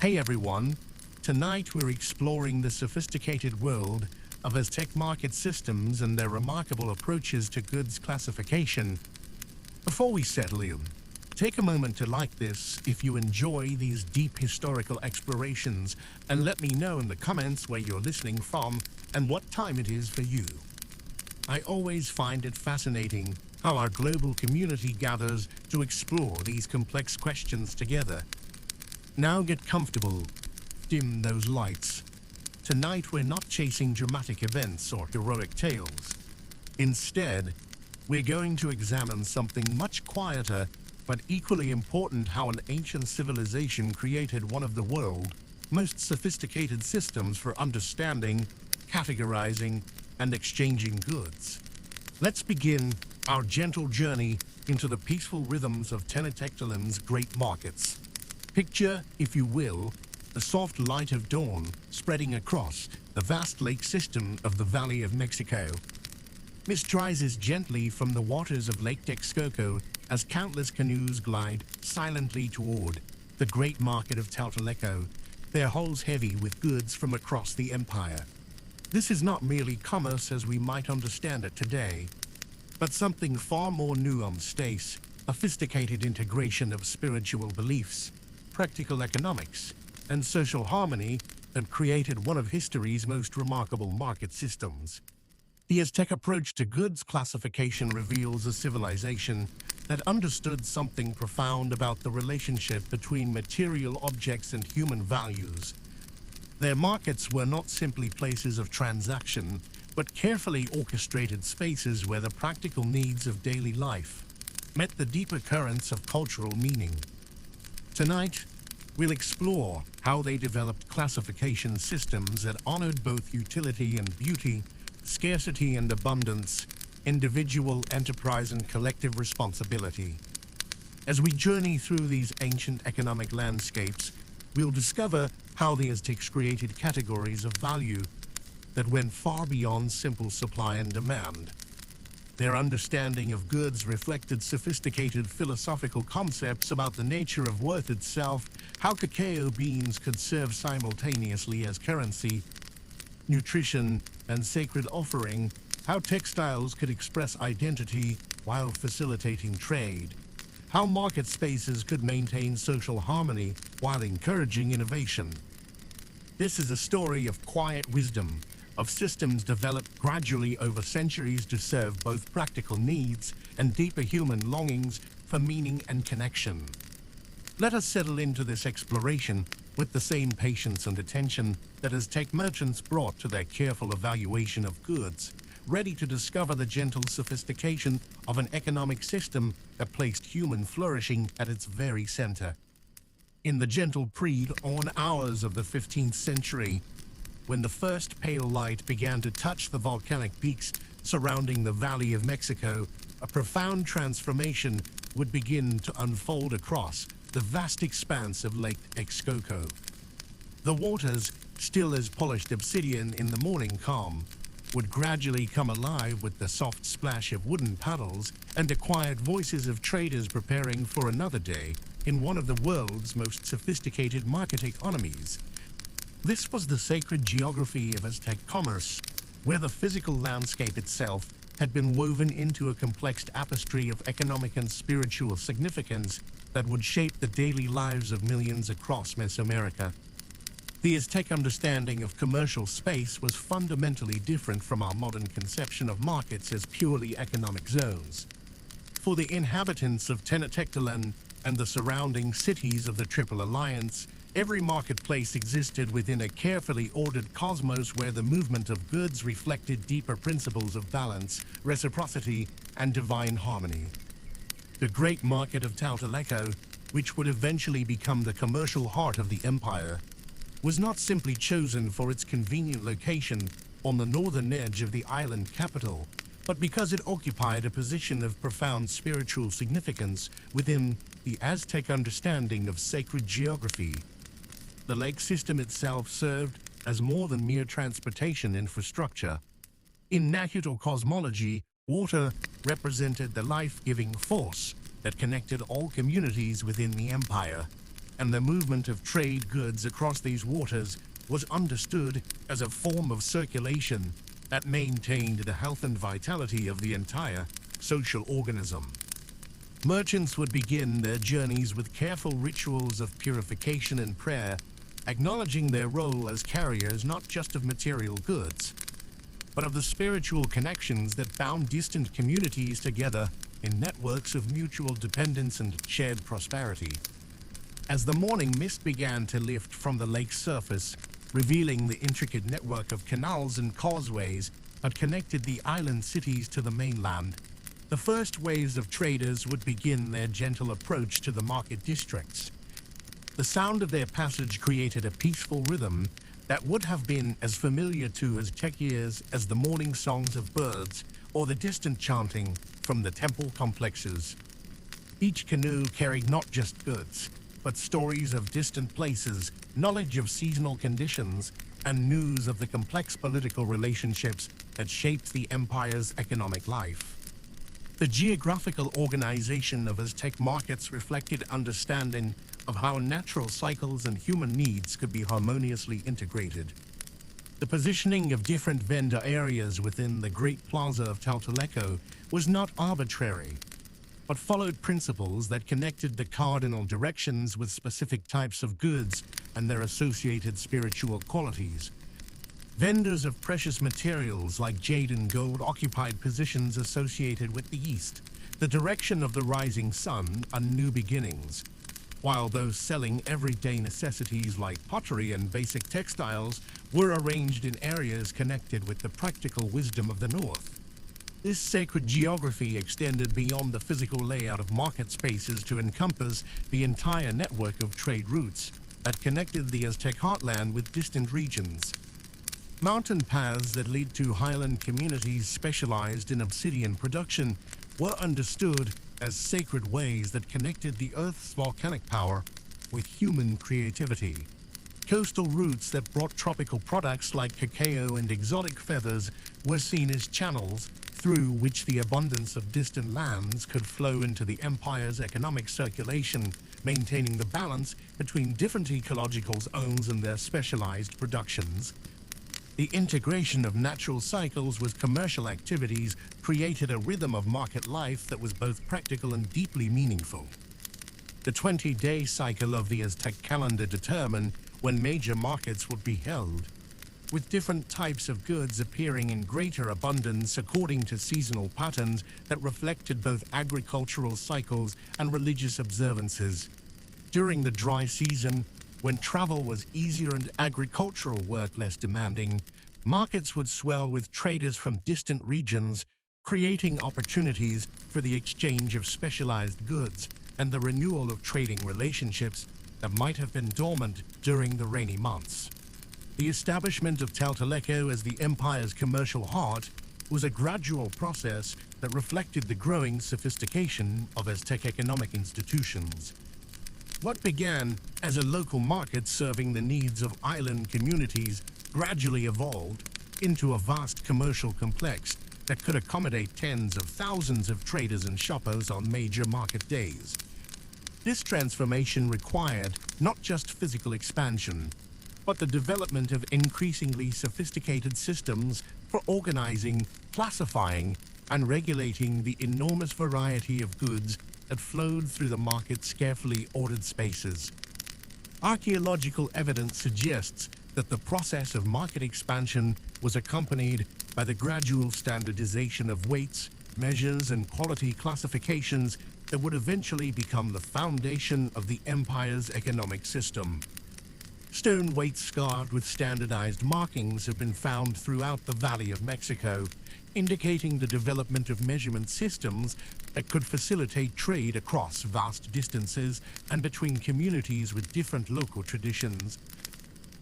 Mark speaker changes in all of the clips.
Speaker 1: Hey everyone, tonight we're exploring the sophisticated world of Aztec market systems and their remarkable approaches to goods classification. Before we settle in, take a moment to like this if you enjoy these deep historical explorations, and let me know in the comments where you're listening from and what time it is for you. I always find it fascinating how our global community gathers to explore these complex questions together. Now get comfortable, dim those lights. Tonight we're not chasing dramatic events or heroic tales. Instead, we're going to examine something much quieter but equally important: how an ancient civilization created one of the world's most sophisticated systems for understanding, categorizing, and exchanging goods. Let's begin our gentle journey into the peaceful rhythms of Tenochtitlan's great markets. Picture, if you will, the soft light of dawn spreading across the vast lake system of the Valley of Mexico. Mist rises gently from the waters of Lake Texcoco as countless canoes glide silently toward the great market of Tlatelolco, their hulls heavy with goods from across the empire. This is not merely commerce as we might understand it today, but something far more nuanced: a sophisticated integration of spiritual beliefs, practical economics, and social harmony that created one of history's most remarkable market systems. The Aztec approach to goods classification reveals a civilization that understood something profound about the relationship between material objects and human values. Their markets were not simply places of transaction, but carefully orchestrated spaces where the practical needs of daily life met the deeper currents of cultural meaning. Tonight, we'll explore how they developed classification systems that honored both utility and beauty, scarcity and abundance, individual enterprise and collective responsibility. As we journey through these ancient economic landscapes, we'll discover how the Aztecs created categories of value that went far beyond simple supply and demand. Their understanding of goods reflected sophisticated philosophical concepts about the nature of worth itself, how cacao beans could serve simultaneously as currency, nutrition, and sacred offering, how textiles could express identity while facilitating trade, how market spaces could maintain social harmony while encouraging innovation. This is a story of quiet wisdom, of systems developed gradually over centuries to serve both practical needs and deeper human longings for meaning and connection. Let us settle into this exploration with the same patience and attention that Aztec merchants brought to their careful evaluation of goods, ready to discover the gentle sophistication of an economic system that placed human flourishing at its very center. In the gentle pre-dawn hours of the 15th century, when the first pale light began to touch the volcanic peaks surrounding the Valley of Mexico, a profound transformation would begin to unfold across the vast expanse of Lake Texcoco. The waters, still as polished obsidian in the morning calm, would gradually come alive with the soft splash of wooden paddles and the quiet voices of traders preparing for another day in one of the world's most sophisticated market economies. This was the sacred geography of Aztec commerce, where the physical landscape itself had been woven into a complex tapestry of economic and spiritual significance that would shape the daily lives of millions across Mesoamerica. The Aztec understanding of commercial space was fundamentally different from our modern conception of markets as purely economic zones. For the inhabitants of Tenochtitlan and the surrounding cities of the Triple Alliance, every marketplace existed within a carefully ordered cosmos where the movement of goods reflected deeper principles of balance, reciprocity, and divine harmony. The great market of Tlatelolco, which would eventually become the commercial heart of the empire, was not simply chosen for its convenient location on the northern edge of the island capital, but because it occupied a position of profound spiritual significance within the Aztec understanding of sacred geography. The lake system itself served as more than mere transportation infrastructure. In Nahuatl cosmology, water represented the life-giving force that connected all communities within the empire. and the movement of trade goods across these waters was understood as a form of circulation that maintained the health and vitality of the entire social organism. Merchants would begin their journeys with careful rituals of purification and prayer, acknowledging their role as carriers not just of material goods, but of the spiritual connections that bound distant communities together in networks of mutual dependence and shared prosperity. As the morning mist began to lift from the lake's surface, revealing the intricate network of canals and causeways that connected the island cities to the mainland, the first waves of traders would begin their gentle approach to the market districts. The sound of their passage created a peaceful rhythm that would have been as familiar to Aztec ears as the morning songs of birds or the distant chanting from the temple complexes. Each canoe carried not just goods, but stories of distant places, knowledge of seasonal conditions, and news of the complex political relationships that shaped the empire's economic life. The geographical organization of Aztec markets reflected understanding of how natural cycles and human needs could be harmoniously integrated. The positioning of different vendor areas within the Great Plaza of Tlatelolco was not arbitrary, but followed principles that connected the cardinal directions with specific types of goods and their associated spiritual qualities. Vendors of precious materials like jade and gold occupied positions associated with the east, the direction of the rising sun, and new beginnings, while those selling everyday necessities like pottery and basic textiles were arranged in areas connected with the practical wisdom of the north. This sacred geography extended beyond the physical layout of market spaces to encompass the entire network of trade routes that connected the Aztec heartland with distant regions. Mountain paths that lead to highland communities specialized in obsidian production were understood as sacred ways that connected the Earth's volcanic power with human creativity. Coastal routes that brought tropical products like cacao and exotic feathers were seen as channels through which the abundance of distant lands could flow into the empire's economic circulation, maintaining the balance between different ecological zones and their specialized productions. The integration of natural cycles with commercial activities created a rhythm of market life that was both practical and deeply meaningful. The 20-day cycle of the Aztec calendar determined when major markets would be held, with different types of goods appearing in greater abundance according to seasonal patterns that reflected both agricultural cycles and religious observances. During the dry season, when travel was easier and agricultural work less demanding, markets would swell with traders from distant regions, creating opportunities for the exchange of specialized goods and the renewal of trading relationships that might have been dormant during the rainy months. The establishment of Tlatelolco as the empire's commercial heart was a gradual process that reflected the growing sophistication of Aztec economic institutions. What began as a local market serving the needs of island communities gradually evolved into a vast commercial complex that could accommodate tens of thousands of traders and shoppers on major market days. This transformation required not just physical expansion, but the development of increasingly sophisticated systems for organizing, classifying, and regulating the enormous variety of goods that flowed through the market's carefully ordered spaces. Archaeological evidence suggests that the process of market expansion was accompanied by the gradual standardization of weights, measures, and quality classifications that would eventually become the foundation of the empire's economic system. Stone weights scarred with standardized markings have been found throughout the Valley of Mexico, indicating the development of measurement systems that could facilitate trade across vast distances and between communities with different local traditions.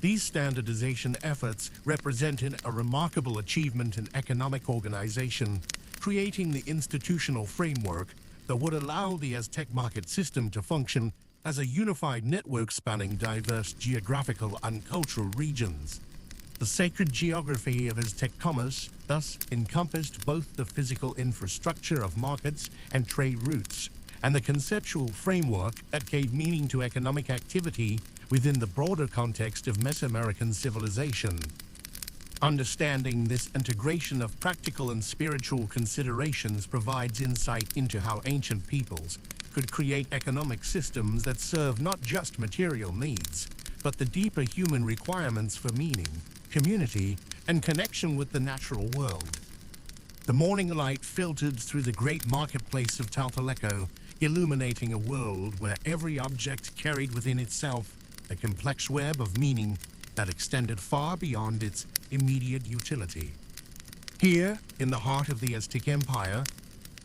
Speaker 1: These standardization efforts represented a remarkable achievement in economic organization, creating the institutional framework that would allow the Aztec market system to function as a unified network spanning diverse geographical and cultural regions. The sacred geography of Aztec commerce thus encompassed both the physical infrastructure of markets and trade routes, and the conceptual framework that gave meaning to economic activity within the broader context of Mesoamerican civilization. Understanding this integration of practical and spiritual considerations provides insight into how ancient peoples could create economic systems that serve not just material needs, but the deeper human requirements for meaning, community, and connection with the natural world. The morning light filtered through the great marketplace of Tlatelolco, illuminating a world where every object carried within itself a complex web of meaning that extended far beyond its immediate utility. Here, in the heart of the Aztec Empire,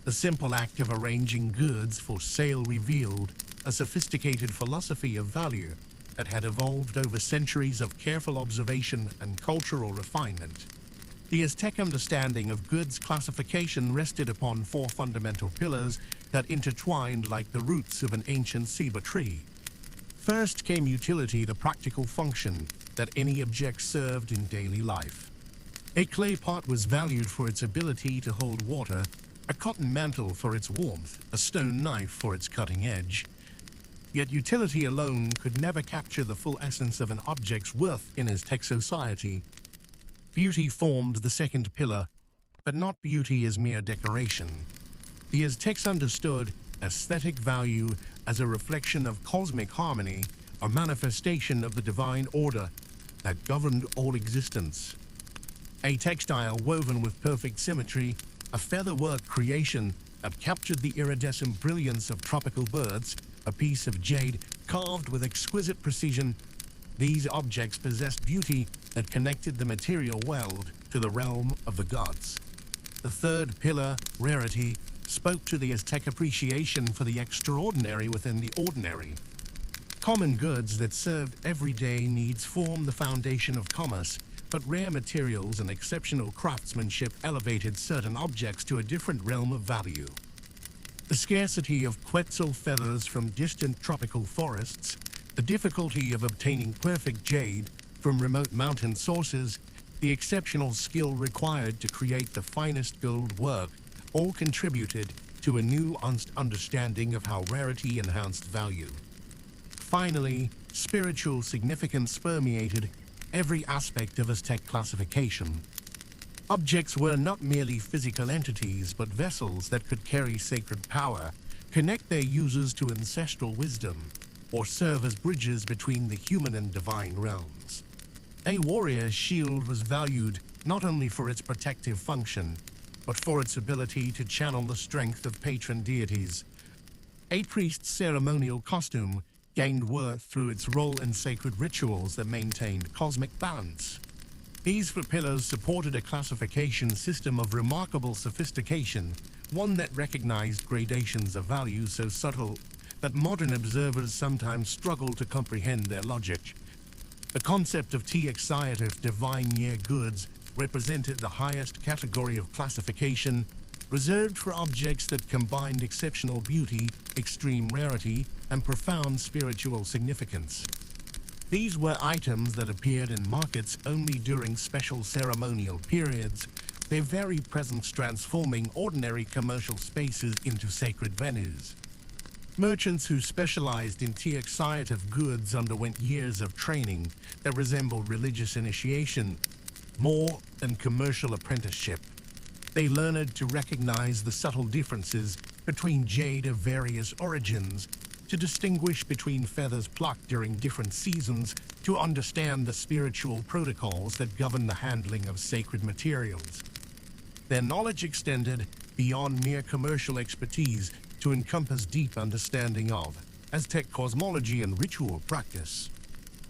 Speaker 1: the simple act of arranging goods for sale revealed a sophisticated philosophy of value that had evolved over centuries of careful observation and cultural refinement. The Aztec understanding of goods classification rested upon four fundamental pillars that intertwined like the roots of an ancient ceiba tree. First came utility, the practical function that any object served in daily life. A clay pot was valued for its ability to hold water, a cotton mantle for its warmth, a stone knife for its cutting edge. Yet utility alone could never capture the full essence of an object's worth in Aztec society. Beauty formed the second pillar, but not beauty as mere decoration. The Aztecs understood aesthetic value as a reflection of cosmic harmony, a manifestation of the divine order that governed all existence. A textile woven with perfect symmetry, a featherwork creation that captured the iridescent brilliance of tropical birds, a piece of jade carved with exquisite precision. These objects possessed beauty that connected the material world to the realm of the gods. The third pillar, rarity, spoke to the Aztec appreciation for the extraordinary within the ordinary. Common goods that served everyday needs formed the foundation of commerce, but rare materials and exceptional craftsmanship elevated certain objects to a different realm of value. The scarcity of quetzal feathers from distant tropical forests, the difficulty of obtaining perfect jade from remote mountain sources, the exceptional skill required to create the finest gold work, all contributed to a nuanced understanding of how rarity enhanced value. Finally, spiritual significance permeated every aspect of Aztec classification. Objects were not merely physical entities, but vessels that could carry sacred power, connect their users to ancestral wisdom, or serve as bridges between the human and divine realms. A warrior's shield was valued not only for its protective function, but for its ability to channel the strength of patron deities. A priest's ceremonial costume gained worth through its role in sacred rituals that maintained cosmic balance. These four pillars supported a classification system of remarkable sophistication, one that recognized gradations of value so subtle that modern observers sometimes struggle to comprehend their logic. The concept of Tenochtitlan divine near goods represented the highest category of classification, reserved for objects that combined exceptional beauty, extreme rarity, and profound spiritual significance. These were items that appeared in markets only during special ceremonial periods, their very presence transforming ordinary commercial spaces into sacred venues. Merchants who specialized in Tenochtitlan goods underwent years of training that resembled religious initiation, more than commercial apprenticeship. They learned to recognize the subtle differences between jade of various origins, to distinguish between feathers plucked during different seasons, to understand the spiritual protocols that govern the handling of sacred materials. Their knowledge extended beyond mere commercial expertise to encompass deep understanding of Aztec cosmology and ritual practice.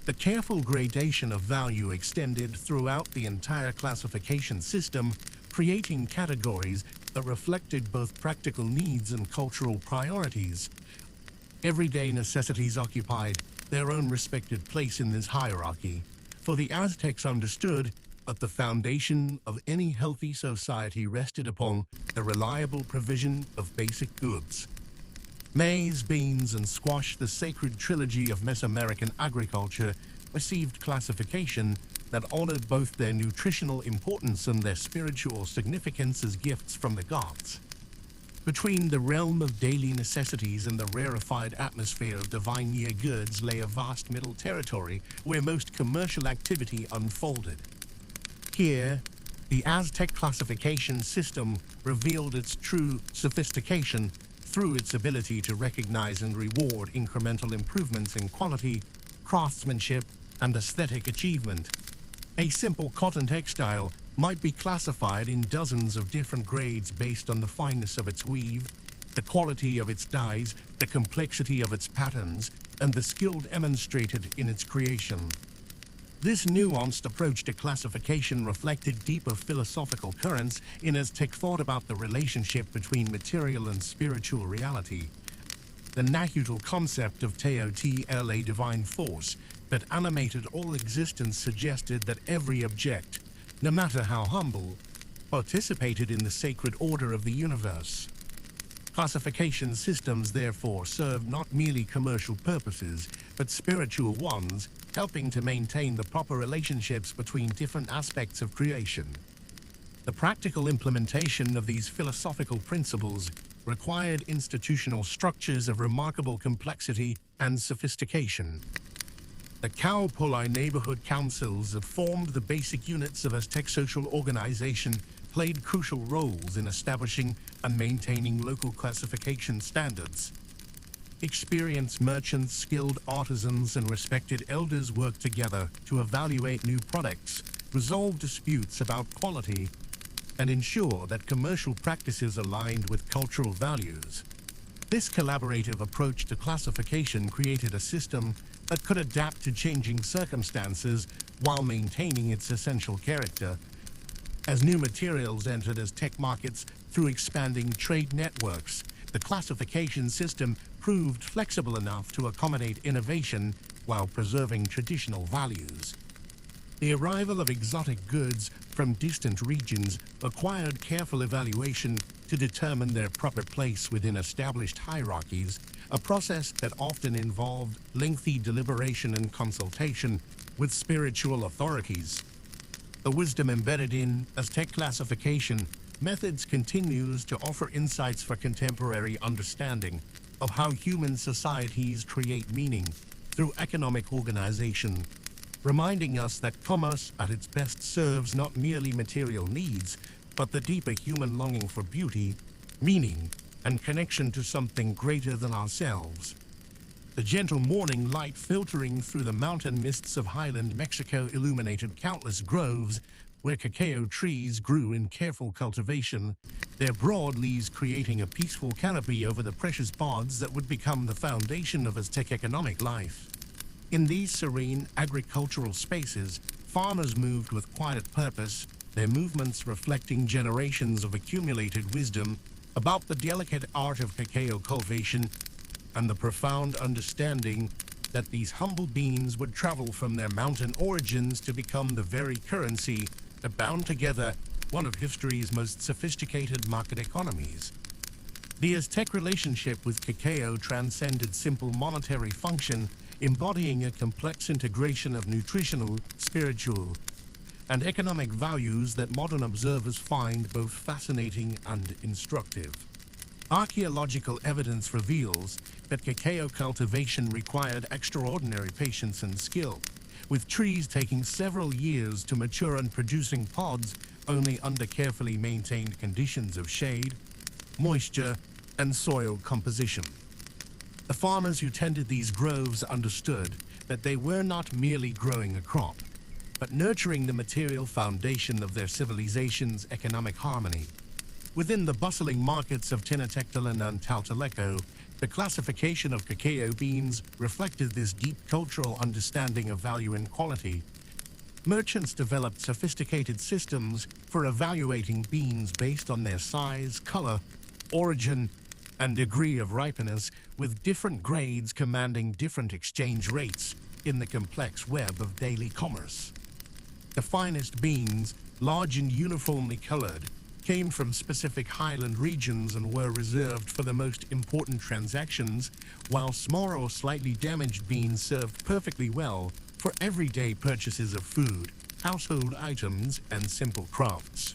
Speaker 1: The careful gradation of value extended throughout the entire classification system, creating categories that reflected both practical needs and cultural priorities. Everyday necessities occupied their own respected place in this hierarchy, for the Aztecs understood that the foundation of any healthy society rested upon the reliable provision of basic goods. Maize, beans, and squash, the sacred trilogy of Mesoamerican agriculture, received classification that honored both their nutritional importance and their spiritual significance as gifts from the gods. Between the realm of daily necessities and the rarefied atmosphere of divine near goods lay a vast middle territory where most commercial activity unfolded. Here, the Aztec classification system revealed its true sophistication through its ability to recognize and reward incremental improvements in quality, craftsmanship, and aesthetic achievement. A simple cotton textile might be classified in dozens of different grades based on the fineness of its weave, the quality of its dyes, the complexity of its patterns, and the skill demonstrated in its creation. This nuanced approach to classification reflected deeper philosophical currents in Aztec thought about the relationship between material and spiritual reality. The Nahuatl concept of Tenochtitlan, divine force, that animated all existence suggested that every object, no matter how humble, participated in the sacred order of the universe. Classification systems therefore serve not merely commercial purposes, but spiritual ones, helping to maintain the proper relationships between different aspects of creation. The practical implementation of these philosophical principles required institutional structures of remarkable complexity and sophistication. The Cacao neighborhood councils that formed the basic units of Aztec social organization played crucial roles in establishing and maintaining local classification standards. Experienced merchants, skilled artisans, and respected elders worked together to evaluate new products, resolve disputes about quality, and ensure that commercial practices aligned with cultural values. This collaborative approach to classification created a system that could adapt to changing circumstances while maintaining its essential character. As new materials entered Aztec markets through expanding trade networks, the classification system proved flexible enough to accommodate innovation while preserving traditional values. The arrival of exotic goods from distant regions required careful evaluation to determine their proper place within established hierarchies, a process that often involved lengthy deliberation and consultation with spiritual authorities. The wisdom embedded in Aztec classification methods continues to offer insights for contemporary understanding of how human societies create meaning through economic organization, reminding us that commerce at its best serves not merely material needs, but the deeper human longing for beauty, meaning, and connection to something greater than ourselves. The gentle morning light filtering through the mountain mists of highland Mexico illuminated countless groves where cacao trees grew in careful cultivation, their broad leaves creating a peaceful canopy over the precious pods that would become the foundation of Aztec economic life. In these serene agricultural spaces, farmers moved with quiet purpose, their movements reflecting generations of accumulated wisdom about the delicate art of cacao cultivation and the profound understanding that these humble beans would travel from their mountain origins to become the very currency that bound together one of history's most sophisticated market economies. The Aztec relationship with cacao transcended simple monetary function, embodying a complex integration of nutritional, spiritual, and economic values that modern observers find both fascinating and instructive. Archaeological evidence reveals that cacao cultivation required extraordinary patience and skill, with trees taking several years to mature and producing pods only under carefully maintained conditions of shade, moisture, and soil composition. The farmers who tended these groves understood that they were not merely growing a crop, but nurturing the material foundation of their civilization's economic harmony. Within the bustling markets of Tenochtitlan and Tlatelolco, the classification of cacao beans reflected this deep cultural understanding of value and quality. Merchants developed sophisticated systems for evaluating beans based on their size, color, origin, and degree of ripeness, with different grades commanding different exchange rates in the complex web of daily commerce. The finest beans, large and uniformly colored, came from specific highland regions and were reserved for the most important transactions, while smaller or slightly damaged beans served perfectly well for everyday purchases of food, household items, and simple crafts.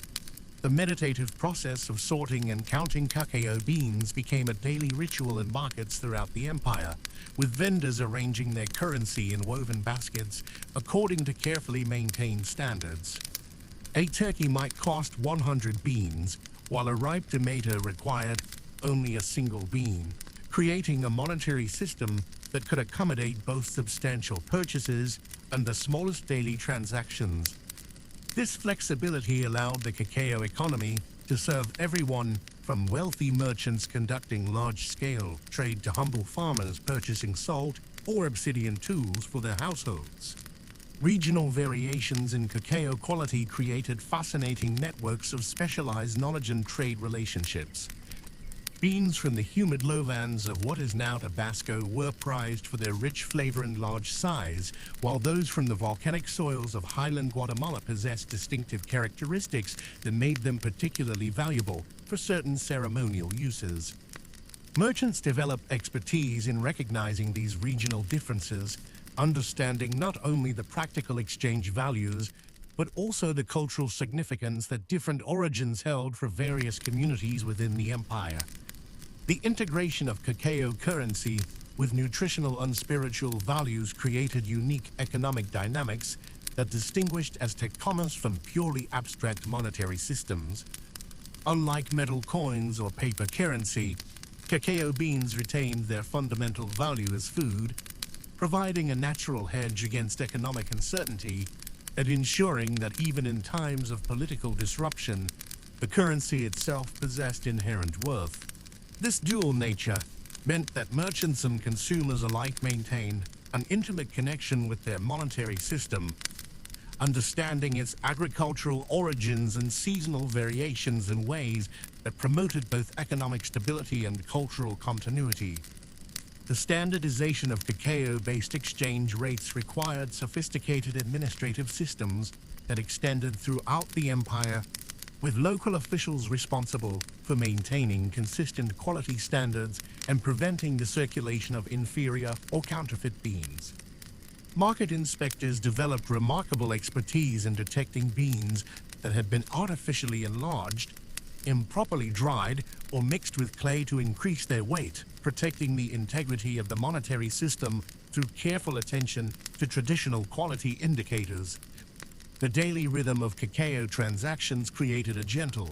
Speaker 1: The meditative process of sorting and counting cacao beans became a daily ritual in markets throughout the empire, with vendors arranging their currency in woven baskets according to carefully maintained standards. A turkey might cost 100 beans, while a ripe tomato required only a single bean, creating a monetary system that could accommodate both substantial purchases and the smallest daily transactions. This flexibility allowed the cacao economy to serve everyone, from wealthy merchants conducting large-scale trade to humble farmers purchasing salt or obsidian tools for their households. Regional variations in cacao quality created fascinating networks of specialized knowledge and trade relationships. Beans from the humid lowlands of what is now Tabasco were prized for their rich flavor and large size, while those from the volcanic soils of highland Guatemala possessed distinctive characteristics that made them particularly valuable for certain ceremonial uses. Merchants developed expertise in recognizing these regional differences, understanding not only the practical exchange values, but also the cultural significance that different origins held for various communities within the empire. The integration of cacao currency with nutritional and spiritual values created unique economic dynamics that distinguished Aztec commerce from purely abstract monetary systems. Unlike metal coins or paper currency, cacao beans retained their fundamental value as food, providing a natural hedge against economic uncertainty and ensuring that even in times of political disruption, the currency itself possessed inherent worth. This dual nature meant that merchants and consumers alike maintained an intimate connection with their monetary system, understanding its agricultural origins and seasonal variations in ways that promoted both economic stability and cultural continuity. The standardization of cacao-based exchange rates required sophisticated administrative systems that extended throughout the empire, with local officials responsible for maintaining consistent quality standards and preventing the circulation of inferior or counterfeit beans. Market inspectors developed remarkable expertise in detecting beans that had been artificially enlarged, improperly dried, or mixed with clay to increase their weight, protecting the integrity of the monetary system through careful attention to traditional quality indicators. The daily rhythm of cacao transactions created a gentle,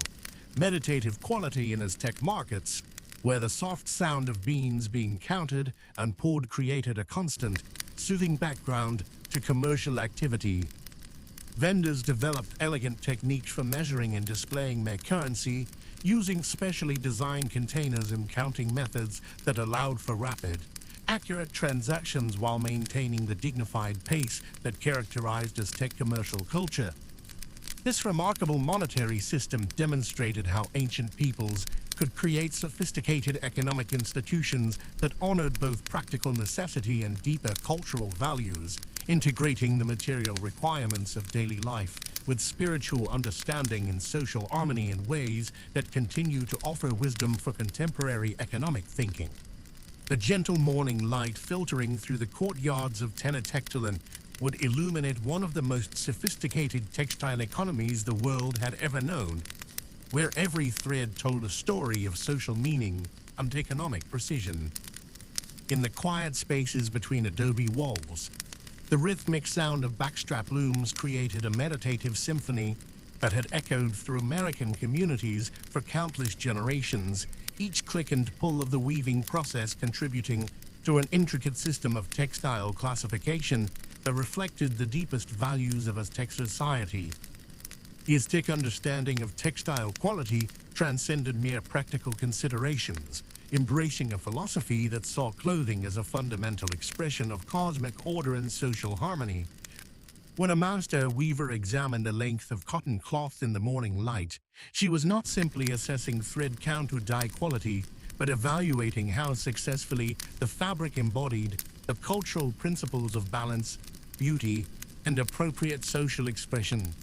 Speaker 1: meditative quality in Aztec markets, where the soft sound of beans being counted and poured created a constant, soothing background to commercial activity. Vendors developed elegant techniques for measuring and displaying their currency, using specially designed containers and counting methods that allowed for rapid, accurate transactions while maintaining the dignified pace that characterized Aztec commercial culture. This remarkable monetary system demonstrated how ancient peoples could create sophisticated economic institutions that honored both practical necessity and deeper cultural values, integrating the material requirements of daily life with spiritual understanding and social harmony in ways that continue to offer wisdom for contemporary economic thinking. The gentle morning light filtering through the courtyards of Tenochtitlan would illuminate one of the most sophisticated textile economies the world had ever known, where every thread told a story of social meaning and economic precision. In the quiet spaces between adobe walls, the rhythmic sound of backstrap looms created a meditative symphony that had echoed through American communities for countless generations, each click and pull of the weaving process contributing to an intricate system of textile classification that reflected the deepest values of Aztec society. The Aztec understanding of textile quality transcended mere practical considerations, embracing a philosophy that saw clothing as a fundamental expression of cosmic order and social harmony. When a master weaver examined the length of cotton cloth in the morning light, she was not simply assessing thread count or dye quality, but evaluating how successfully the fabric embodied the cultural principles of balance, beauty, and appropriate social expression.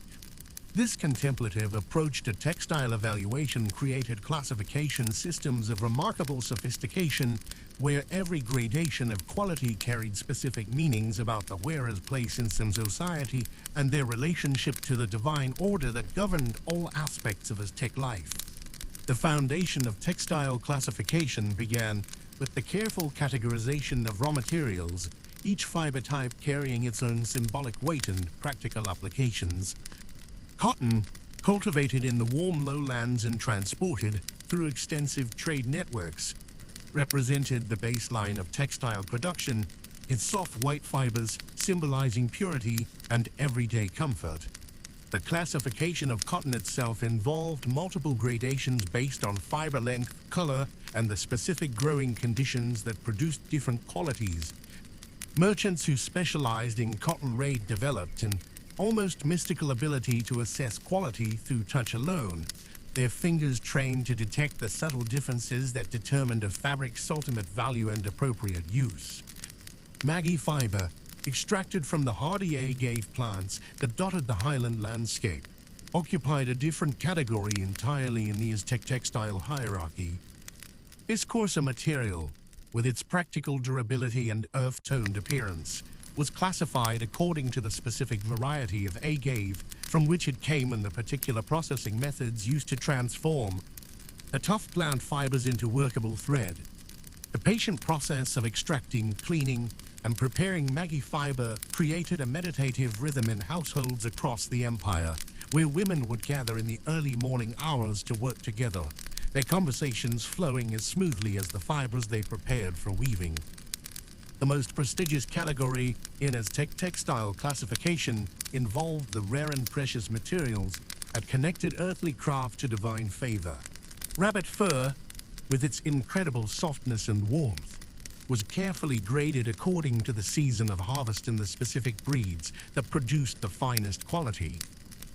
Speaker 1: This contemplative approach to textile evaluation created classification systems of remarkable sophistication, where every gradation of quality carried specific meanings about the wearer's place in some society and their relationship to the divine order that governed all aspects of Aztec life. The foundation of textile classification began with the careful categorization of raw materials, each fiber type carrying its own symbolic weight and practical applications. Cotton, cultivated in the warm lowlands and transported through extensive trade networks, represented the baseline of textile production, its soft white fibers symbolizing purity and everyday comfort. The classification of cotton itself involved multiple gradations based on fiber length, color, and the specific growing conditions that produced different qualities. Merchants who specialized in cotton trade developed an almost mystical ability to assess quality through touch alone, their fingers trained to detect the subtle differences that determined a fabric's ultimate value and appropriate use. Maggie fiber, extracted from the hardy agave plants that dotted the highland landscape, occupied a different category entirely in the Aztec textile hierarchy. This coarser material, with its practical durability and earth-toned appearance, was classified according to the specific variety of agave from which it came and the particular processing methods used to transform the tough plant fibers into workable thread. The patient process of extracting, cleaning, and preparing Maggie fiber created a meditative rhythm in households across the empire, where women would gather in the early morning hours to work together, their conversations flowing as smoothly as the fibers they prepared for weaving. The most prestigious category in Aztec textile classification involved the rare and precious materials that connected earthly craft to divine favor. Rabbit fur, with its incredible softness and warmth, was carefully graded according to the season of harvest and the specific breeds that produced the finest quality.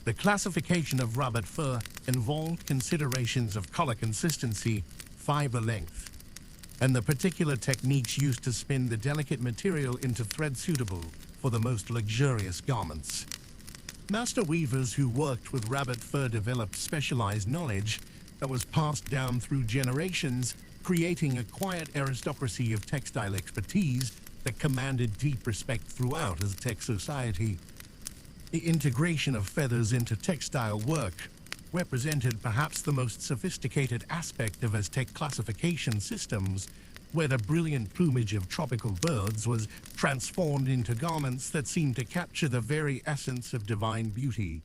Speaker 1: The classification of rabbit fur involved considerations of color consistency, fiber length, and the particular techniques used to spin the delicate material into thread suitable for the most luxurious garments. Master weavers who worked with rabbit fur developed specialized knowledge that was passed down through generations, creating a quiet aristocracy of textile expertise that commanded deep respect throughout Aztec society. The integration of feathers into textile work represented perhaps the most sophisticated aspect of Aztec classification systems, where the brilliant plumage of tropical birds was transformed into garments that seemed to capture the very essence of divine beauty.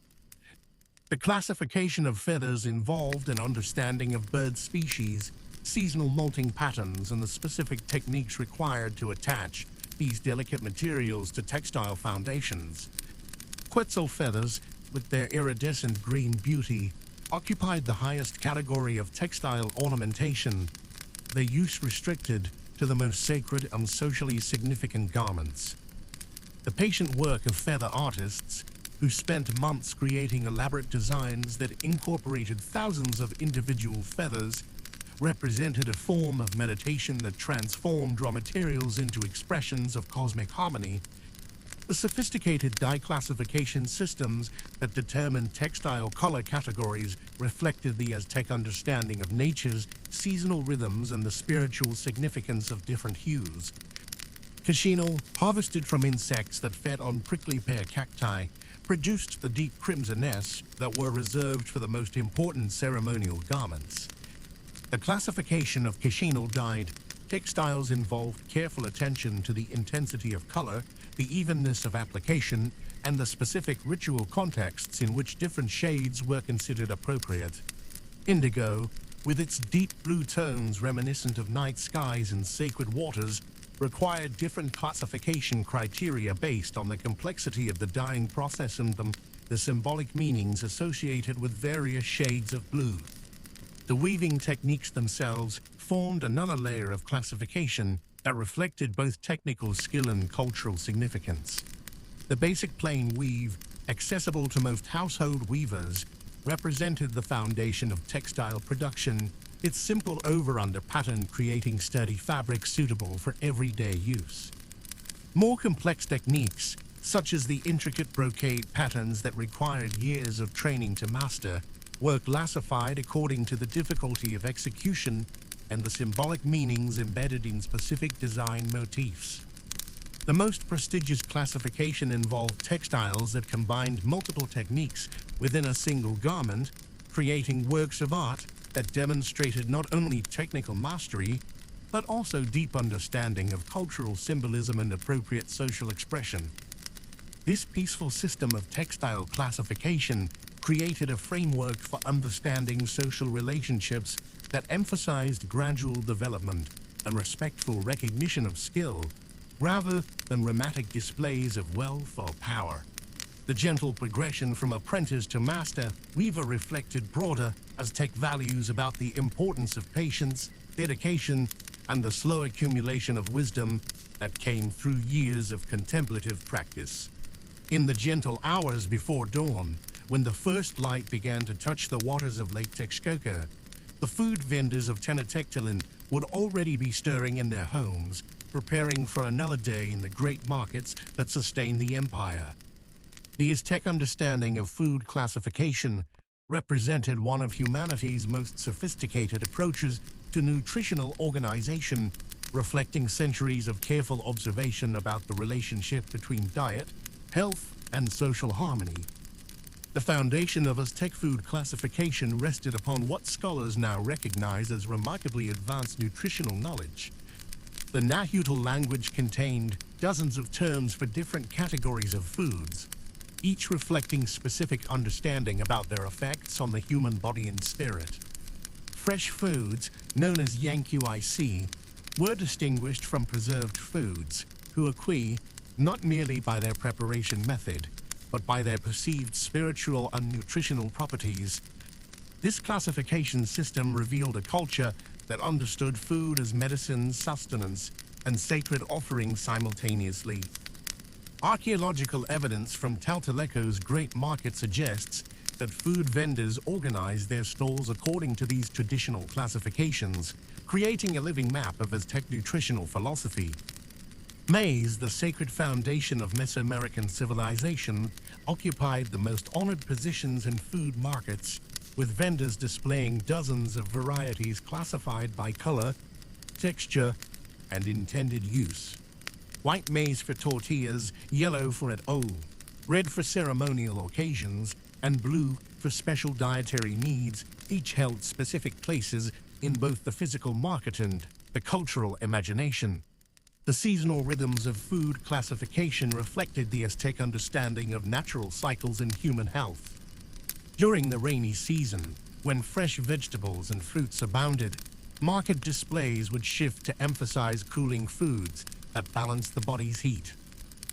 Speaker 1: The classification of feathers involved an understanding of bird species, seasonal molting patterns, and the specific techniques required to attach these delicate materials to textile foundations. Quetzal feathers, with their iridescent green beauty, occupied the highest category of textile ornamentation, their use restricted to the most sacred and socially significant garments. The patient work of feather artists, who spent months creating elaborate designs that incorporated thousands of individual feathers, represented a form of meditation that transformed raw materials into expressions of cosmic harmony. The sophisticated dye classification systems that determined textile color categories reflected the Aztec understanding of nature's seasonal rhythms and the spiritual significance of different hues. Cacao, harvested from insects that fed on prickly pear cacti, produced the deep crimsonesque that were reserved for the most important ceremonial garments. The classification of Cacao-dyed textiles involved careful attention to the intensity of color, the evenness of application, and the specific ritual contexts in which different shades were considered appropriate. Indigo, with its deep blue tones reminiscent of night skies and sacred waters, required different classification criteria based on the complexity of the dyeing process and the symbolic meanings associated with various shades of blue. The weaving techniques themselves formed another layer of classification that reflected both technical skill and cultural significance. The basic plain weave, accessible to most household weavers, represented the foundation of textile production, its simple over-under pattern creating sturdy fabric suitable for everyday use. More complex techniques, such as the intricate brocade patterns that required years of training to master, were classified according to the difficulty of execution and the symbolic meanings embedded in specific design motifs. The most prestigious classification involved textiles that combined multiple techniques within a single garment, creating works of art that demonstrated not only technical mastery, but also deep understanding of cultural symbolism and appropriate social expression. This peaceful system of textile classification created a framework for understanding social relationships that emphasized gradual development and respectful recognition of skill, rather than dramatic displays of wealth or power. The gentle progression from apprentice to master weaver reflected broader Aztec values about the importance of patience, dedication, and the slow accumulation of wisdom that came through years of contemplative practice. In the gentle hours before dawn, when the first light began to touch the waters of Lake Texcoco, the food vendors of Tenochtitlan would already be stirring in their homes, preparing for another day in the great markets that sustained the empire. The Aztec understanding of food classification represented one of humanity's most sophisticated approaches to nutritional organization, reflecting centuries of careful observation about the relationship between diet, health, and social harmony. The foundation of Aztec food classification rested upon what scholars now recognize as remarkably advanced nutritional knowledge. The Nahuatl language contained dozens of terms for different categories of foods, each reflecting specific understanding about their effects on the human body and spirit. Fresh foods, known as yanquic, were distinguished from preserved foods, huaqui, not merely by their preparation method, but by their perceived spiritual and nutritional properties. This classification system revealed a culture that understood food as medicine, sustenance, and sacred offerings simultaneously. Archaeological evidence from Tlatelolco's Great Market suggests that food vendors organized their stalls according to these traditional classifications, creating a living map of Aztec nutritional philosophy. Maize, the sacred foundation of Mesoamerican civilization, occupied the most honored positions in food markets, with vendors displaying dozens of varieties classified by color, texture, and intended use. White maize for tortillas, yellow for red for ceremonial occasions, and blue for special dietary needs, each held specific places in both the physical market and the cultural imagination. The seasonal rhythms of food classification reflected the Aztec understanding of natural cycles in human health. During the rainy season, when fresh vegetables and fruits abounded, market displays would shift to emphasize cooling foods that balanced the body's heat.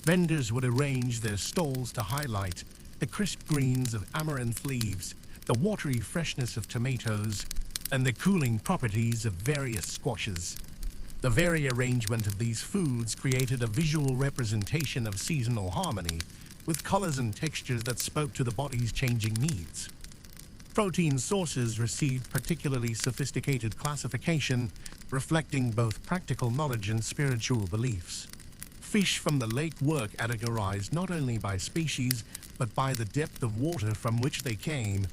Speaker 1: Vendors would arrange their stalls to highlight the crisp greens of amaranth leaves, the watery freshness of tomatoes, and the cooling properties of various squashes. The very arrangement of these foods created a visual representation of seasonal harmony, with colors and textures that spoke to the body's changing needs. Protein sources received particularly sophisticated classification, reflecting both practical knowledge and spiritual beliefs. Fish from the lake were categorized not only by species, but by the depth of water from which they came,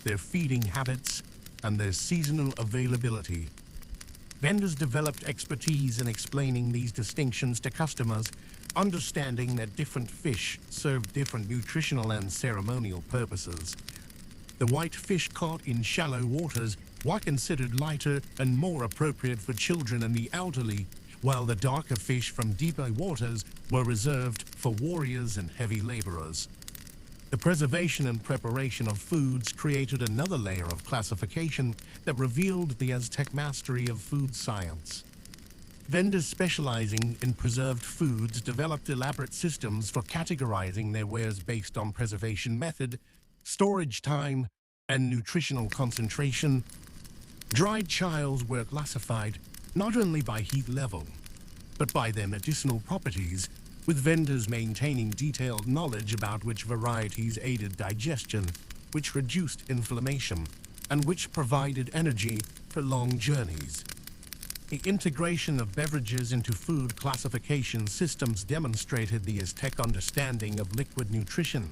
Speaker 1: their feeding habits, and their seasonal availability. Vendors developed expertise in explaining these distinctions to customers, understanding that different fish served different nutritional and ceremonial purposes. The white fish caught in shallow waters were considered lighter and more appropriate for children and the elderly, while the darker fish from deeper waters were reserved for warriors and heavy laborers. The preservation and preparation of foods created another layer of classification that revealed the Aztec mastery of food science. Vendors specializing in preserved foods developed elaborate systems for categorizing their wares based on preservation method, storage time, and nutritional concentration. Dried chiles were classified not only by heat level, but by their medicinal properties, with vendors maintaining detailed knowledge about which varieties aided digestion, which reduced inflammation, and which provided energy for long journeys. The integration of beverages into food classification systems demonstrated the Aztec understanding of liquid nutrition.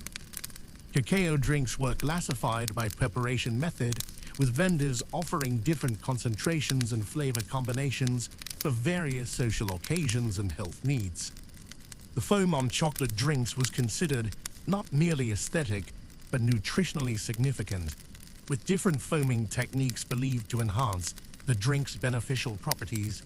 Speaker 1: Cacao drinks were classified by preparation method, with vendors offering different concentrations and flavor combinations for various social occasions and health needs. The foam on chocolate drinks was considered not merely aesthetic, but nutritionally significant, with different foaming techniques believed to enhance the drink's beneficial properties.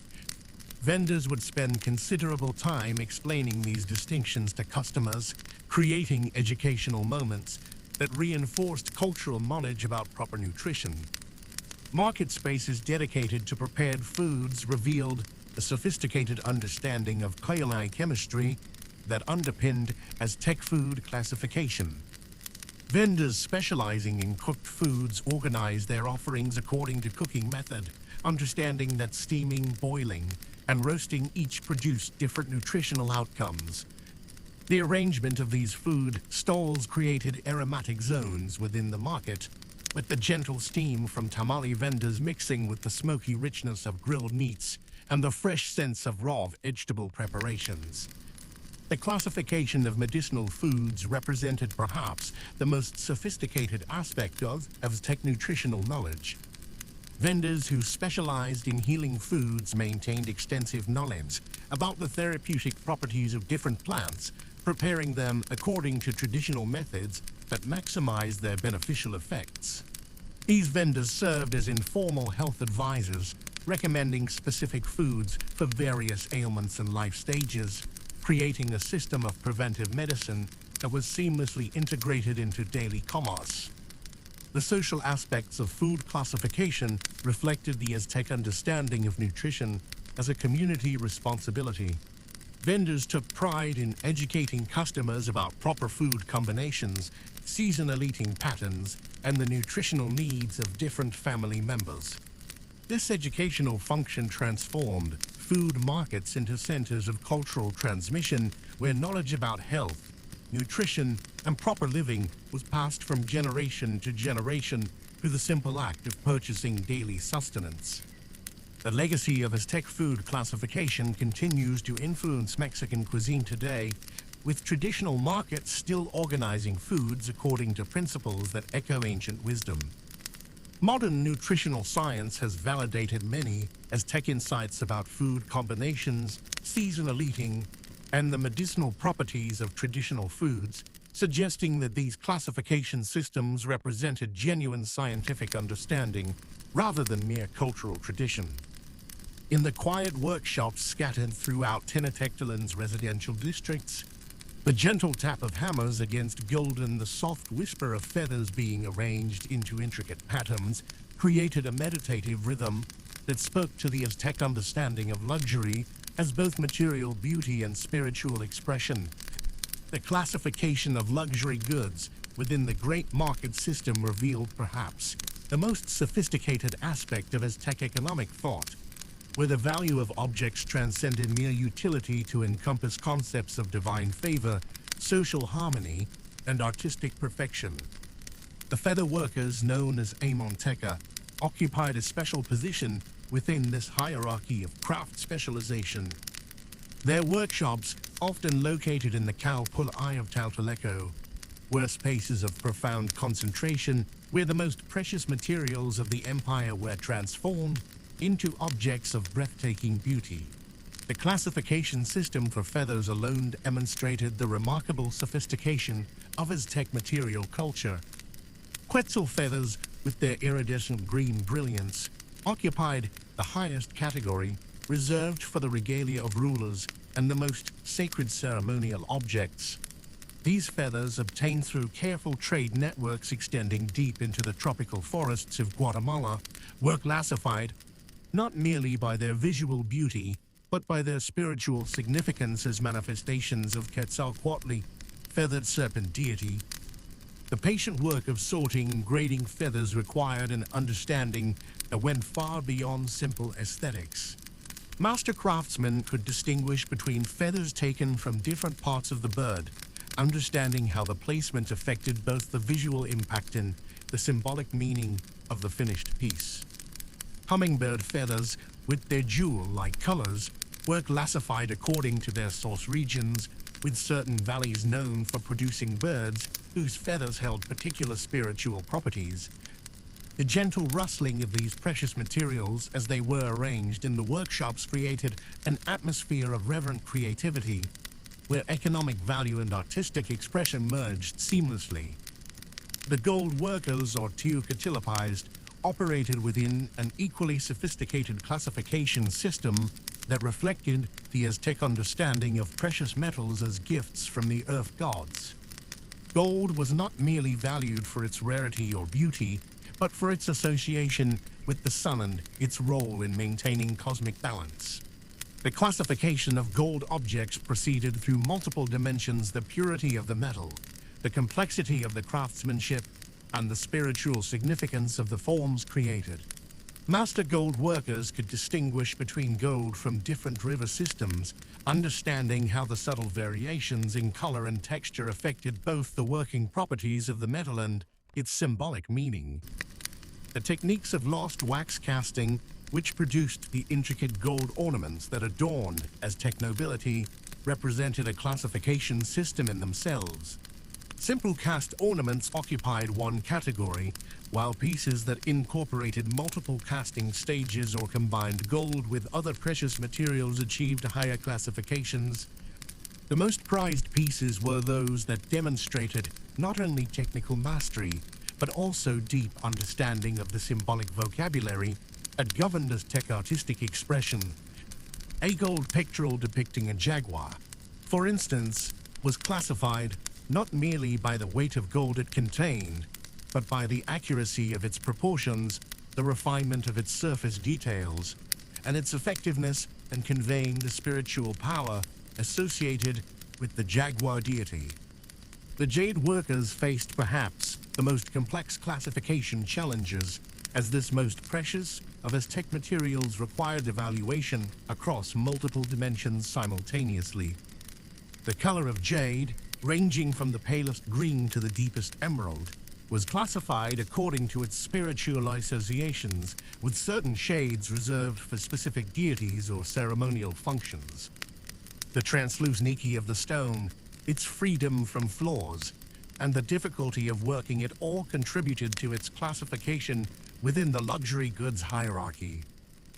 Speaker 1: Vendors would spend considerable time explaining these distinctions to customers, creating educational moments that reinforced cultural knowledge about proper nutrition. Market spaces dedicated to prepared foods revealed a sophisticated understanding of chemistry that underpinned Aztec food classification. Vendors specializing in cooked foods organized their offerings according to cooking method, understanding that steaming, boiling, and roasting each produced different nutritional outcomes. The arrangement of these food stalls created aromatic zones within the market, with the gentle steam from tamale vendors mixing with the smoky richness of grilled meats and the fresh sense of raw vegetable preparations. The classification of medicinal foods represented perhaps the most sophisticated aspect of Aztec nutritional knowledge. Vendors who specialized in healing foods maintained extensive knowledge about the therapeutic properties of different plants, preparing them according to traditional methods that maximized their beneficial effects. These vendors served as informal health advisors, recommending specific foods for various ailments and life stages, creating a system of preventive medicine that was seamlessly integrated into daily commerce. The social aspects of food classification reflected the Aztec understanding of nutrition as a community responsibility. Vendors took pride in educating customers about proper food combinations, seasonal eating patterns, and the nutritional needs of different family members. This educational function transformed food markets into centers of cultural transmission where knowledge about health, nutrition, and proper living was passed from generation to generation through the simple act of purchasing daily sustenance. The legacy of Aztec food classification continues to influence Mexican cuisine today, with traditional markets still organizing foods according to principles that echo ancient wisdom. Modern nutritional science has validated many Aztec insights about food combinations, seasonal eating, and the medicinal properties of traditional foods, suggesting that these classification systems represented genuine scientific understanding rather than mere cultural tradition. In the quiet workshops scattered throughout Tenochtitlan's residential districts, the gentle tap of hammers against gold and the soft whisper of feathers being arranged into intricate patterns created a meditative rhythm that spoke to the Aztec understanding of luxury as both material beauty and spiritual expression. The classification of luxury goods within the great market system revealed perhaps the most sophisticated aspect of Aztec economic thought, where the value of objects transcended mere utility to encompass concepts of divine favor, social harmony, and artistic perfection. The feather workers, known as Amonteca, occupied a special position within this hierarchy of craft specialization. Their workshops, often located in the Cacao of Tlatelolco, were spaces of profound concentration where the most precious materials of the empire were transformed into objects of breathtaking beauty. The classification system for feathers alone demonstrated the remarkable sophistication of Aztec material culture. Quetzal feathers, with their iridescent green brilliance, occupied the highest category, reserved for the regalia of rulers and the most sacred ceremonial objects. These feathers, obtained through careful trade networks extending deep into the tropical forests of Guatemala, were classified not merely by their visual beauty, but by their spiritual significance as manifestations of Quetzalcoatl, feathered serpent deity. The patient work of sorting and grading feathers required an understanding that went far beyond simple aesthetics. Master craftsmen could distinguish between feathers taken from different parts of the bird, understanding how the placement affected both the visual impact and the symbolic meaning of the finished piece. Hummingbird feathers with their jewel-like colors, were classified according to their source regions, with certain valleys known for producing birds whose feathers held particular spiritual properties. The gentle rustling of these precious materials as they were arranged in the workshops created an atmosphere of reverent creativity, where economic value and artistic expression merged seamlessly. The gold workers, or Tenochtitlan, operated within an equally sophisticated classification system that reflected the Aztec understanding of precious metals as gifts from the earth gods. Gold was not merely valued for its rarity or beauty, but for its association with the sun and its role in maintaining cosmic balance. The classification of gold objects proceeded through multiple dimensions: the purity of the metal, the complexity of the craftsmanship, and the spiritual significance of the forms created. Master gold workers could distinguish between gold from different river systems, understanding how the subtle variations in color and texture affected both the working properties of the metal and its symbolic meaning. The techniques of lost wax casting, which produced the intricate gold ornaments that adorned Aztec nobility, represented a classification system in themselves. Simple cast ornaments occupied one category, while pieces that incorporated multiple casting stages or combined gold with other precious materials achieved higher classifications. The most prized pieces were those that demonstrated not only technical mastery, but also deep understanding of the symbolic vocabulary that governed Aztec artistic expression. A gold pictorial depicting a jaguar, for instance, was classified not merely by the weight of gold it contained, but by the accuracy of its proportions, the refinement of its surface details, and its effectiveness in conveying the spiritual power associated with the jaguar deity. The jade workers faced perhaps the most complex classification challenges, as this most precious of Aztec materials required evaluation across multiple dimensions simultaneously. The color of jade, ranging from the palest green to the deepest emerald, was classified according to its spiritual associations, with certain shades reserved for specific deities or ceremonial functions. The translucency of the stone, its freedom from flaws, and the difficulty of working it all contributed to its classification within the luxury goods hierarchy.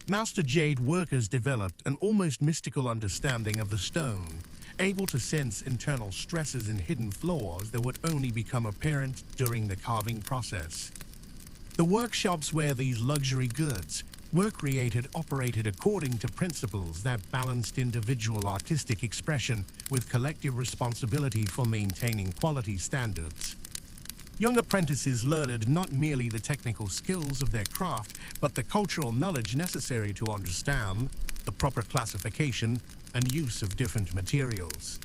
Speaker 1: Master jade workers developed an almost mystical understanding of the stone, able to sense internal stresses and hidden flaws that would only become apparent during the carving process. The workshops where these luxury goods were created operated according to principles that balanced individual artistic expression with collective responsibility for maintaining quality standards. Young apprentices learned not merely the technical skills of their craft, but the cultural knowledge necessary to understand the proper classification and use of different materials.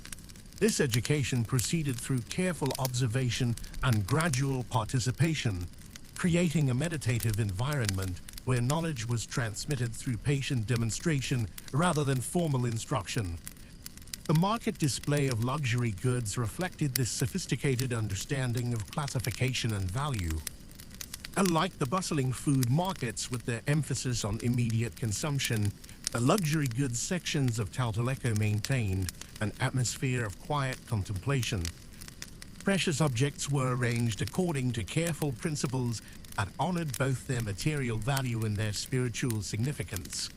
Speaker 1: This education proceeded through careful observation and gradual participation, creating a meditative environment where knowledge was transmitted through patient demonstration rather than formal instruction. The market display of luxury goods reflected this sophisticated understanding of classification and value. Unlike the bustling food markets with their emphasis on immediate consumption, the luxury goods sections of Tlatelolco maintained an atmosphere of quiet contemplation. Precious objects were arranged according to careful principles that honored both their material value and their spiritual significance.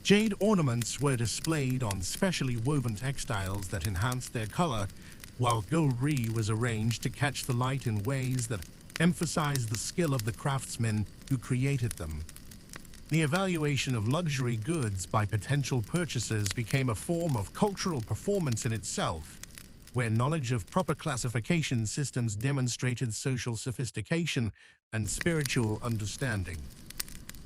Speaker 1: Jade ornaments were displayed on specially woven textiles that enhanced their color, while gold was arranged to catch the light in ways that emphasized the skill of the craftsmen who created them. The evaluation of luxury goods by potential purchasers became a form of cultural performance in itself, where knowledge of proper classification systems demonstrated social sophistication and spiritual understanding.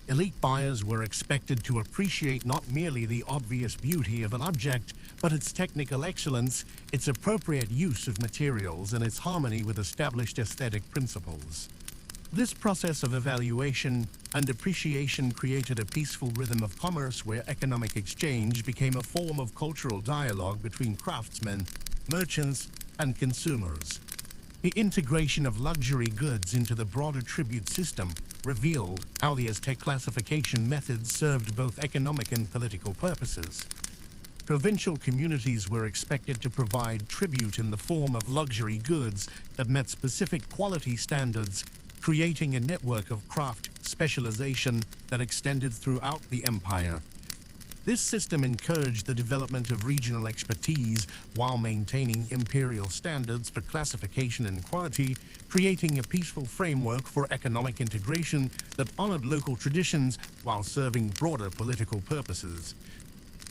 Speaker 1: Elite buyers were expected to appreciate not merely the obvious beauty of an object, but its technical excellence, its appropriate use of materials, and its harmony with established aesthetic principles. This process of evaluation and appreciation created a peaceful rhythm of commerce where economic exchange became a form of cultural dialogue between craftsmen, merchants, and consumers. The integration of luxury goods into the broader tribute system revealed how the Aztec classification methods served both economic and political purposes. Provincial communities were expected to provide tribute in the form of luxury goods that met specific quality standards, creating a network of craft specialization that extended throughout the empire. This system encouraged the development of regional expertise while maintaining imperial standards for classification and quality, creating a peaceful framework for economic integration that honored local traditions while serving broader political purposes.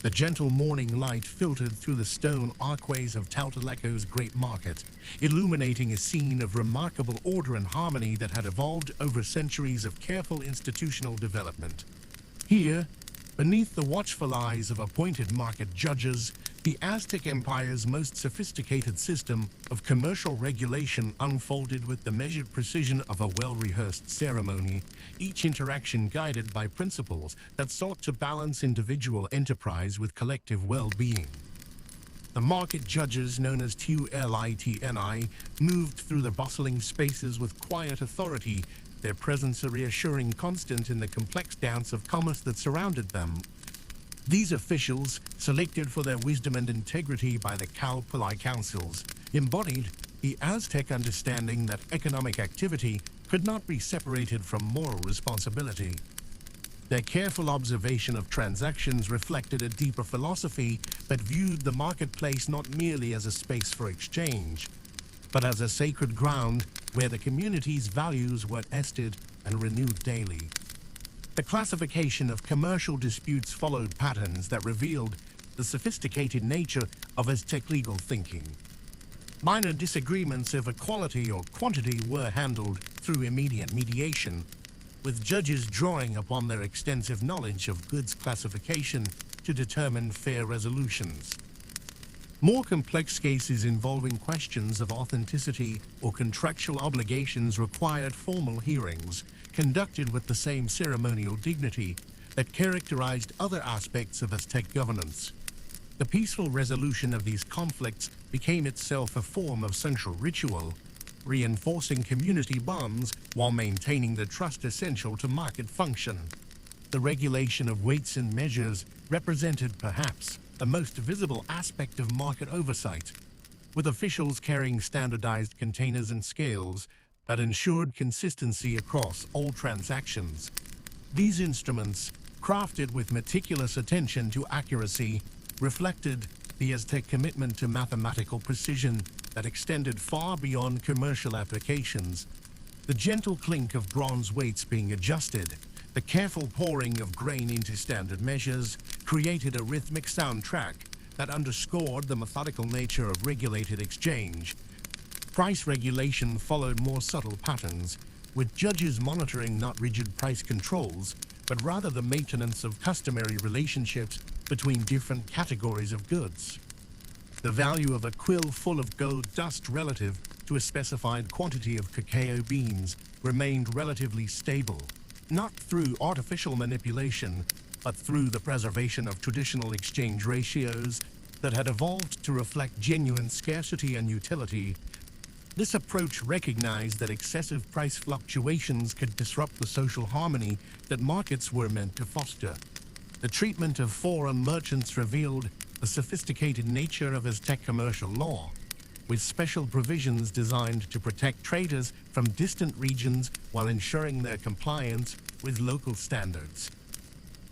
Speaker 1: The gentle morning light filtered through the stone archways of Tlatelolco's great market, illuminating a scene of remarkable order and harmony that had evolved over centuries of careful institutional development. Here, beneath the watchful eyes of appointed market judges, the Aztec Empire's most sophisticated system of commercial regulation unfolded with the measured precision of a well-rehearsed ceremony, each interaction guided by principles that sought to balance individual enterprise with collective well-being. The market judges, known as Tlitni, moved through the bustling spaces with quiet authority, their presence a reassuring constant in the complex dance of commerce that surrounded them. These officials, selected for their wisdom and integrity by the Cacao councils, embodied the Aztec understanding that economic activity could not be separated from moral responsibility. Their careful observation of transactions reflected a deeper philosophy that viewed the marketplace not merely as a space for exchange, but as a sacred ground where the community's values were tested and renewed daily. The classification of commercial disputes followed patterns that revealed the sophisticated nature of Aztec legal thinking. Minor disagreements over quality or quantity were handled through immediate mediation, with judges drawing upon their extensive knowledge of goods classification to determine fair resolutions. More complex cases involving questions of authenticity or contractual obligations required formal hearings, conducted with the same ceremonial dignity that characterized other aspects of Aztec governance. The peaceful resolution of these conflicts became itself a form of central ritual, reinforcing community bonds while maintaining the trust essential to market function. The regulation of weights and measures represented perhaps the most visible aspect of market oversight, with officials carrying standardized containers and scales that ensured consistency across all transactions. These instruments, crafted with meticulous attention to accuracy, reflected the Aztec commitment to mathematical precision that extended far beyond commercial applications. The gentle clink of bronze weights being adjusted, the careful pouring of grain into standard measures, created a rhythmic soundtrack that underscored the methodical nature of regulated exchange. Price regulation followed more subtle patterns, with judges monitoring not rigid price controls, but rather the maintenance of customary relationships between different categories of goods. The value of a quill full of gold dust relative to a specified quantity of cacao beans remained relatively stable, not through artificial manipulation, but through the preservation of traditional exchange ratios that had evolved to reflect genuine scarcity and utility. This approach recognized that excessive price fluctuations could disrupt the social harmony that markets were meant to foster. The treatment of foreign merchants revealed the sophisticated nature of Aztec commercial law, with special provisions designed to protect traders from distant regions while ensuring their compliance with local standards.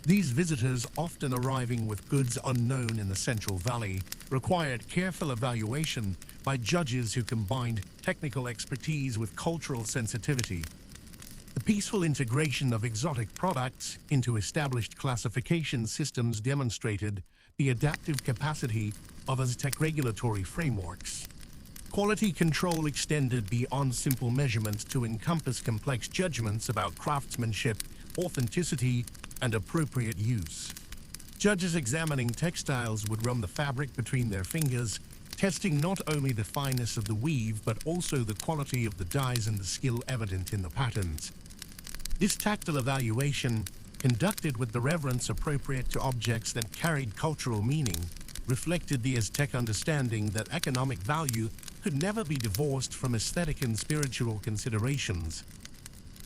Speaker 1: These visitors, often arriving with goods unknown in the Central Valley, required careful evaluation by judges who combined technical expertise with cultural sensitivity. The peaceful integration of exotic products into established classification systems demonstrated the adaptive capacity of Aztec regulatory frameworks. Quality control extended beyond simple measurement to encompass complex judgments about craftsmanship, authenticity, and appropriate use. Judges examining textiles would run the fabric between their fingers, testing not only the fineness of the weave but also the quality of the dyes and the skill evident in the patterns. This tactile evaluation, conducted with the reverence appropriate to objects that carried cultural meaning, reflected the Aztec understanding that economic value could never be divorced from aesthetic and spiritual considerations.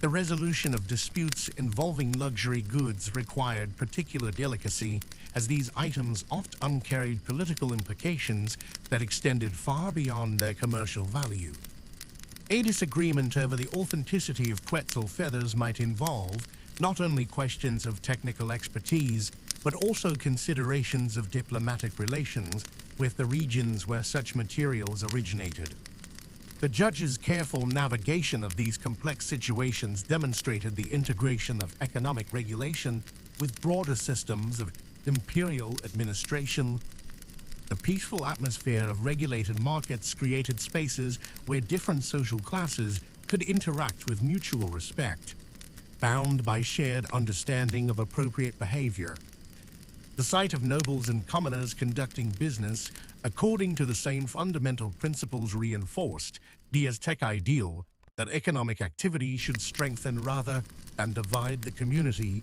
Speaker 1: The resolution of disputes involving luxury goods required particular delicacy, as these items often carried political implications that extended far beyond their commercial value. A disagreement over the authenticity of Quetzal feathers might involve not only questions of technical expertise, but also considerations of diplomatic relations with the regions where such materials originated. The judge's careful navigation of these complex situations demonstrated the integration of economic regulation with broader systems of imperial administration. The peaceful atmosphere of regulated markets created spaces where different social classes could interact with mutual respect, bound by shared understanding of appropriate behavior. The sight of nobles and commoners conducting business according to the same fundamental principles reinforced the Aztec ideal that economic activity should strengthen rather than divide the community.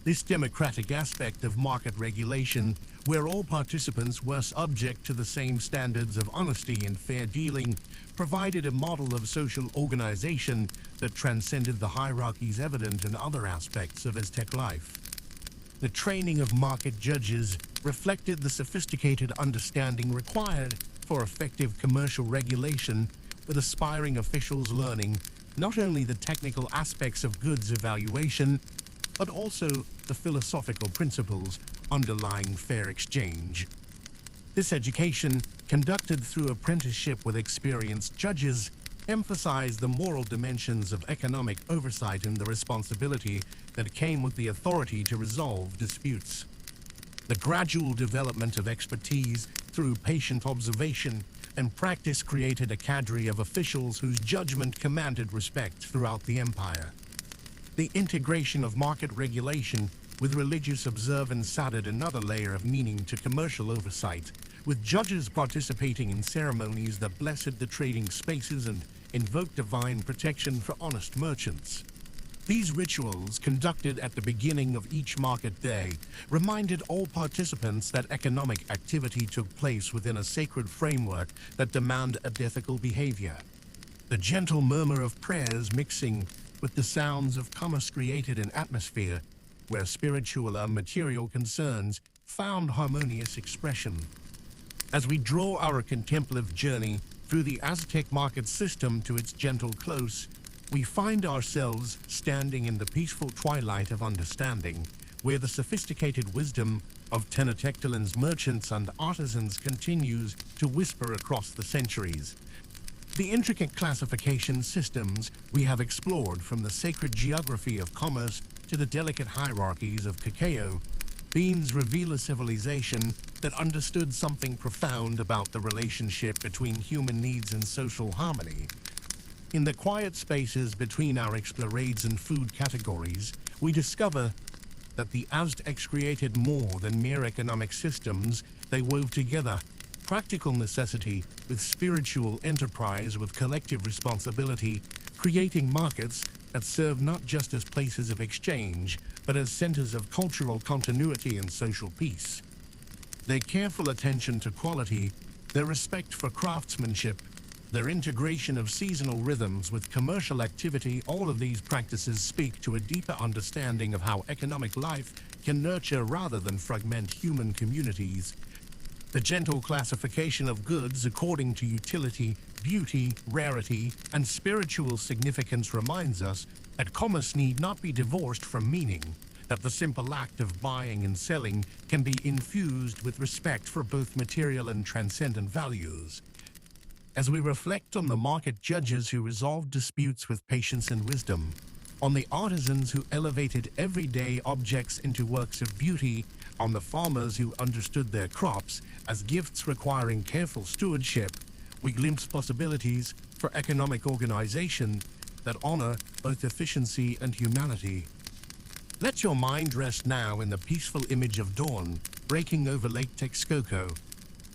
Speaker 1: This democratic aspect of market regulation, where all participants were subject to the same standards of honesty and fair dealing, provided a model of social organization that transcended the hierarchies evident in other aspects of Aztec life. The training of market judges reflected the sophisticated understanding required for effective commercial regulation, with aspiring officials learning not only the technical aspects of goods evaluation, but also the philosophical principles underlying fair exchange. This education, conducted through apprenticeship with experienced judges, emphasized the moral dimensions of economic oversight and the responsibility that came with the authority to resolve disputes. The gradual development of expertise through patient observation and practice created a cadre of officials whose judgment commanded respect throughout the empire. The integration of market regulation with religious observance added another layer of meaning to commercial oversight, with judges participating in ceremonies that blessed the trading spaces and invoked divine protection for honest merchants. These rituals, conducted at the beginning of each market day, reminded all participants that economic activity took place within a sacred framework that demanded ethical behavior. The gentle murmur of prayers mixing with the sounds of commerce created an atmosphere where spiritual and material concerns found harmonious expression. As we draw our contemplative journey through the Aztec market system to its gentle close, we find ourselves standing in the peaceful twilight of understanding, where the sophisticated wisdom of Tenochtitlan's merchants and artisans continues to whisper across the centuries. The intricate classification systems we have explored, from the sacred geography of commerce to the delicate hierarchies of Cacao, beans reveal a civilization that understood something profound about the relationship between human needs and social harmony. In the quiet spaces between our explorades and food categories, we discover that the Aztecs created more than mere economic systems. They wove together practical necessity with spiritual enterprise, with collective responsibility, creating markets that serve not just as places of exchange, but as centers of cultural continuity and social peace. Their careful attention to quality, their respect for craftsmanship, their integration of seasonal rhythms with commercial activity, all of these practices speak to a deeper understanding of how economic life can nurture rather than fragment human communities. The gentle classification of goods according to utility, beauty, rarity, and spiritual significance reminds us that commerce need not be divorced from meaning, that the simple act of buying and selling can be infused with respect for both material and transcendent values. As we reflect on the market judges who resolved disputes with patience and wisdom, on the artisans who elevated everyday objects into works of beauty, on the farmers who understood their crops as gifts requiring careful stewardship, we glimpse possibilities for economic organization that honor both efficiency and humanity. Let your mind rest now in the peaceful image of dawn breaking over Lake Texcoco,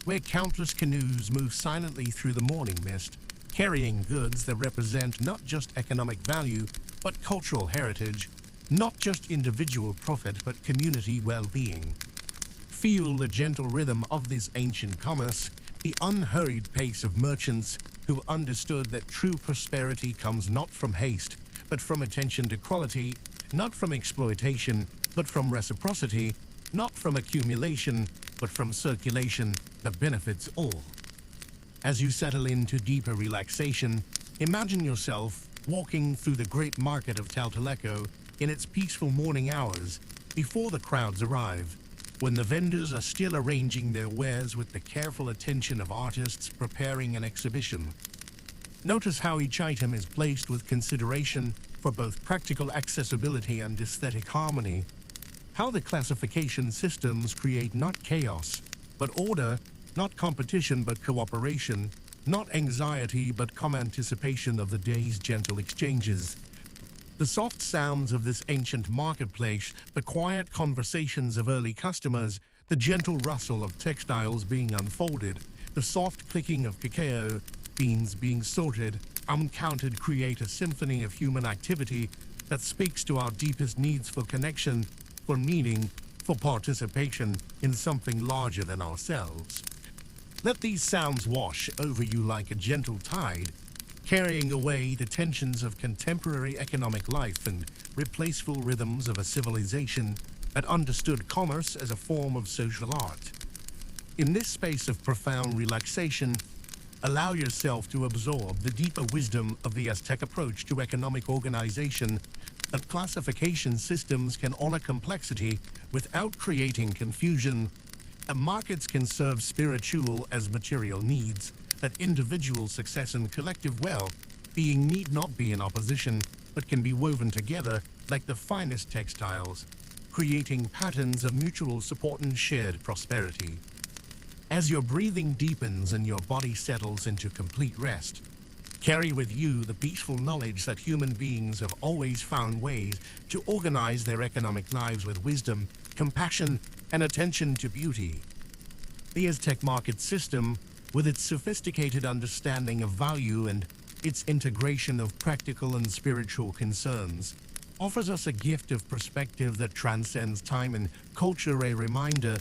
Speaker 1: where countless canoes move silently through the morning mist, carrying goods that represent not just economic value, but cultural heritage, not just individual profit, but community well-being. Feel the gentle rhythm of this ancient commerce, The unhurried pace of merchants who understood that true prosperity comes not from haste, but from attention to quality, not from exploitation, but from reciprocity, not from accumulation, but from circulation that benefits all. As you settle into deeper relaxation, imagine yourself walking through the great market of Tlatelolco in its peaceful morning hours before the crowds arrive, when the vendors are still arranging their wares with the careful attention of artists preparing an exhibition. Notice how each item is placed with consideration for both practical accessibility and aesthetic harmony. How the classification systems create not chaos, but order, not competition but cooperation, not anxiety but calm anticipation of the day's gentle exchanges. The soft sounds of this ancient marketplace, the quiet conversations of early customers, the gentle rustle of textiles being unfolded, the soft clicking of cacao beans being sorted, uncounted create a symphony of human activity that speaks to our deepest needs for connection, for meaning, for participation in something larger than ourselves. Let these sounds wash over you like a gentle tide, carrying away the tensions of contemporary economic life and replaceful rhythms of a civilization that understood commerce as a form of social art. In this space of profound relaxation, allow yourself to absorb the deeper wisdom of the Aztec approach to economic organization, that classification systems can honor complexity without creating confusion, that markets can serve spiritual as material needs, that individual success and collective well-being need not be in opposition, but can be woven together like the finest textiles, creating patterns of mutual support and shared prosperity. As your breathing deepens and your body settles into complete rest, carry with you the peaceful knowledge that human beings have always found ways to organize their economic lives with wisdom, compassion, and attention to beauty. The Aztec market system, with its sophisticated understanding of value and its integration of practical and spiritual concerns, offers us a gift of perspective that transcends time and culture, a reminder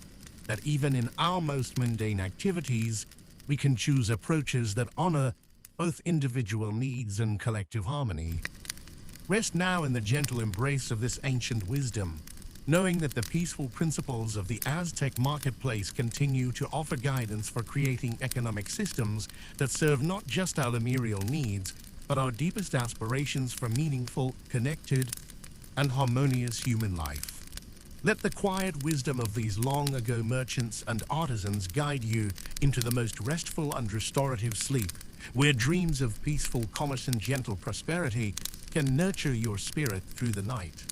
Speaker 1: that even in our most mundane activities, we can choose approaches that honor both individual needs and collective harmony. Rest now in the gentle embrace of this ancient wisdom, knowing that the peaceful principles of the Aztec marketplace continue to offer guidance for creating economic systems that serve not just our lemurial needs, but our deepest aspirations for meaningful, connected, and harmonious human life. Let the quiet wisdom of these long-ago merchants and artisans guide you into the most restful and restorative sleep, where dreams of peaceful commerce and gentle prosperity can nurture your spirit through the night.